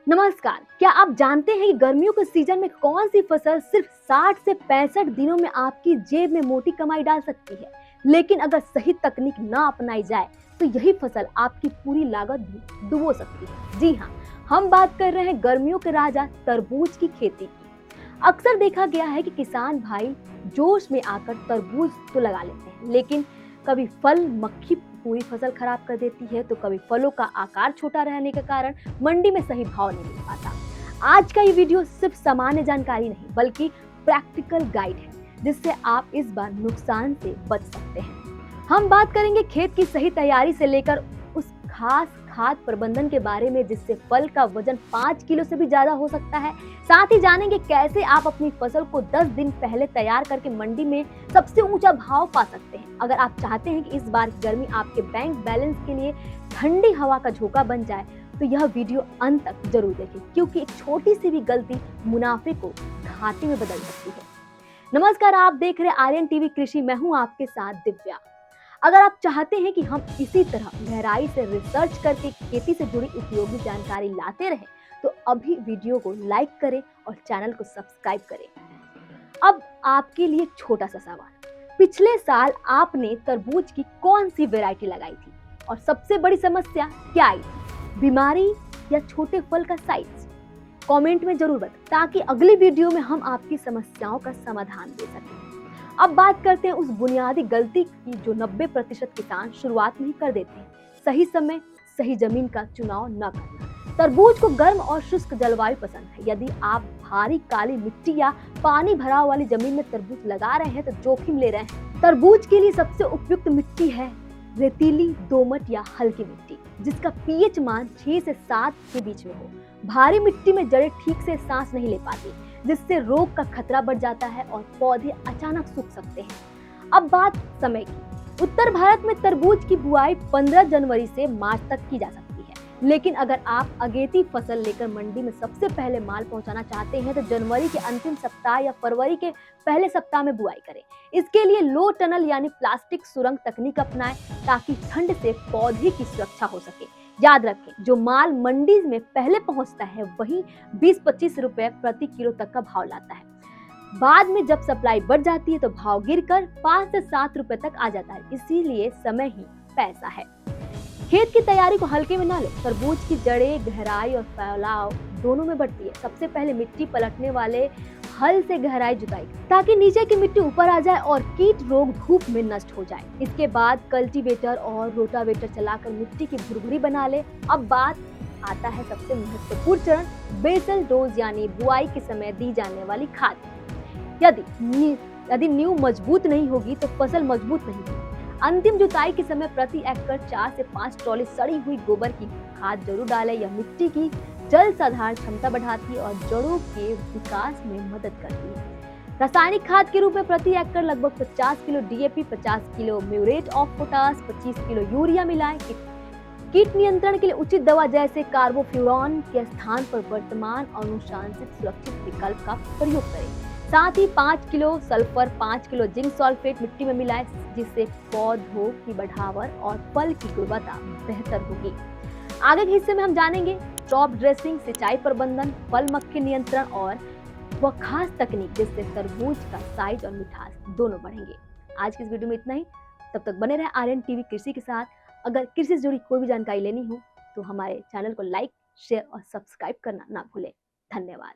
नमस्कार। क्या आप जानते हैं कि गर्मियों के सीजन में कौन सी फसल सिर्फ 60 से 65 दिनों में आपकी जेब में मोटी कमाई डाल सकती है? लेकिन अगर सही तकनीक ना अपनाई जाए तो यही फसल आपकी पूरी लागत भी डुबो सकती है। जी हाँ, हम बात कर रहे हैं गर्मियों के राजा तरबूज की खेती की। अक्सर देखा गया है कि किसान भाई जोश में आकर तरबूज तो लगा लेते हैं, लेकिन कभी फल मक्खी पूरी फसल खराब कर देती है, तो कभी फलों का आकार छोटा रहने के कारण मंडी में सही भाव नहीं मिल पाता। आज का ये वीडियो सिर्फ सामान्य जानकारी नहीं बल्कि प्रैक्टिकल गाइड है, जिससे आप इस बार नुकसान से बच सकते हैं। हम बात करेंगे खेत की सही तैयारी से लेकर उस खास खाद प्रबंधन के बारे में जिससे फल का वजन 5 किलो से भी ज्यादा हो सकता है। साथ ही जानेंगे कैसे आप अपनी फसल को 10 दिन पहले तैयार करके मंडी में सबसे ऊंचा भाव पा सकते हैं। अगर आप चाहते हैं कि इस बार की गर्मी आपके बैंक बैलेंस के लिए ठंडी हवा का झोंका बन जाए, तो यह वीडियो अंत तक जरूर देखें, क्योंकि एक छोटी सी भी गलती मुनाफे को घाटे में बदल सकती है। नमस्कार, आप देख रहे हैं आर्यन टीवी कृषि। मैं हूं आपके साथ दिव्या। अगर आप चाहते हैं कि हम इसी तरह गहराई से रिसर्च करके खेती से जुड़ी उपयोगी जानकारी लाते रहें, तो अभी वीडियो को लाइक करें और चैनल को सब्सक्राइब करें। अब आपके लिए एक छोटा सा सवाल। पिछले साल आपने तरबूज की कौन सी वैरायटी लगाई थी और सबसे बड़ी समस्या क्या आई थी? बीमारी या छोटे फल का साइज? कमेंट में जरूर बताएं, ताकि अगली वीडियो में हम आपकी समस्याओं का समाधान दे सकें। अब बात करते हैं उस बुनियादी गलती की जो 90% किसान शुरुआत में ही कर देते हैं। सही समय सही जमीन का चुनाव न करना। तरबूज को गर्म और शुष्क जलवायु पसंद है। यदि आप भारी काली मिट्टी या पानी भराव वाली जमीन में तरबूज लगा रहे हैं तो जोखिम ले रहे हैं। तरबूज के लिए सबसे उपयुक्त मिट्टी है रेतीली, दोमट या हल्की मिट्टी, जिसका पीएच मान 6 से 7 के बीच में हो। भारी मिट्टी में जड़ें ठीक से सांस नहीं ले पाती, जिससे रोग का खतरा बढ़ जाता है और पौधे अचानक सूख सकते हैं। अब बात समय की। उत्तर भारत में तरबूज की बुआई 15 जनवरी से मार्च तक की जा सकती है, लेकिन अगर आप अगेती फसल लेकर मंडी में सबसे पहले माल पहुंचाना चाहते हैं तो जनवरी के अंतिम सप्ताह या फरवरी के पहले सप्ताह में बुआई करें। इसके लिए लो टनल यानी प्लास्टिक सुरंग तकनीक अपनाएं, ताकि ठंड से पौधे की सुरक्षा हो सके। याद रखें, जो माल मंडी में पहले पहुंचता है वही 20-25 रुपए प्रति किलो तक का भाव लाता है। बाद में जब सप्लाई बढ़ जाती है तो भाव गिरकर 5 से 7 रुपए तक आ जाता है। इसीलिए समय ही पैसा है। खेत की तैयारी को हल्के में ना लें। तरबूज की जड़ें गहराई और फैलाव दोनों में बढ़ती है। सबसे पहले मिट्टी पलटने वाले हल से गहराई जुताई, ताकि नीचे की मिट्टी ऊपर आ जाए और कीट रोग धूप में नष्ट हो जाए। इसके बाद कल्टीवेटर और रोटावेटर चलाकर मिट्टी की भुरभुरी बना ले। अब बात आता है सबसे महत्वपूर्ण चरण, बेसल डोज यानी बुआई के समय दी जाने वाली खाद। यदि नींव मजबूत नहीं होगी तो फसल मजबूत नहीं होगी। अंतिम जुताई के समय प्रति एकड़ 4 से 5 ट्रॉली सड़ी हुई गोबर की खाद जरूर डालें। यह मिट्टी की जल संधारण क्षमता बढ़ाती है और जड़ों के विकास में मदद करती है। रासायनिक खाद के रूप में प्रति एकड़ लगभग 50 kilo DAP, 50 kilo muriate of potash, 25 kilo urea मिलाएं। कीट नियंत्रण के लिए उचित दवा जैसे कार्बोफ्यूरॉन के स्थान पर वर्तमान अनुशंसित सुरक्षित विकल्प का प्रयोग करें। साथ ही 5 kilo sulphur, 5 kilo zinc sulphate मिट्टी में मिलाएं, जिससे पौधों की बढ़ावट और फल की गुणवत्ता बेहतर होगी। आगे के हिस्से में हम जानेंगे क्रॉप ड्रेसिंग, सिंचाई प्रबंधन, फल मक्खी नियंत्रण और वह खास तकनीक जिससे तरबूज का साइज और मिठास दोनों बढ़ेंगे। आज की इस वीडियो में इतना ही। तब तक बने रहे आर्यन टीवी कृषि के साथ। अगर कृषि से जुड़ी कोई भी जानकारी लेनी हो तो हमारे चैनल को लाइक, शेयर और सब्सक्राइब करना ना भूलें। धन्यवाद।